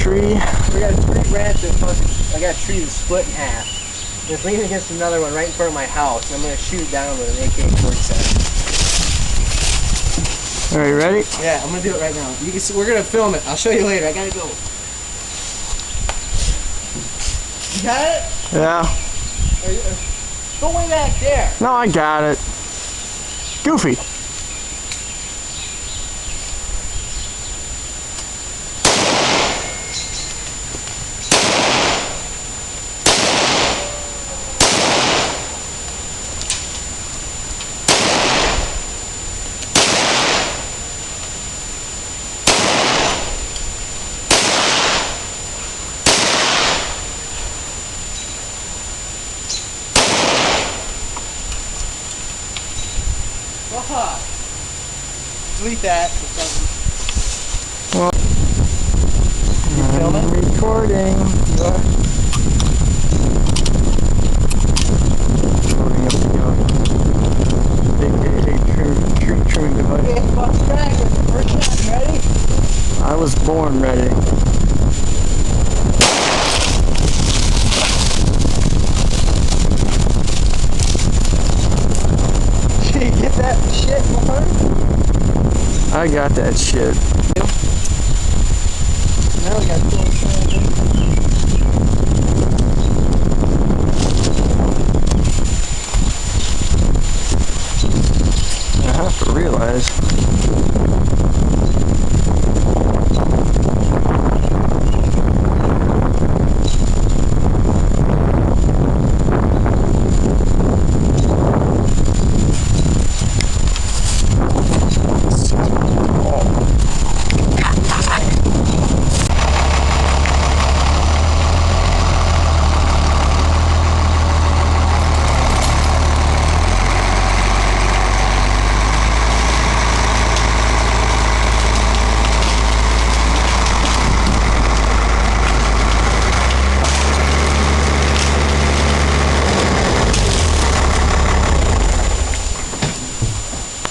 tree. We got a tree branch that I got a tree that's split in half. It's leaning against another one right in front of my house. I'm gonna shoot it down with an AK-47. Are you ready? Yeah, I'm gonna do it right now. You can see, we're gonna film it. I'll show you later. I gotta go. You got it? Yeah. Go way back there. No, I got it. Goofy. Delete that. Well, I'm recording. AKA tree trimming device. Okay, Buck's Dragon. First shot, ready? I was born ready. Did you get that shit, Mark? I got that shit. Now we got to I have to realize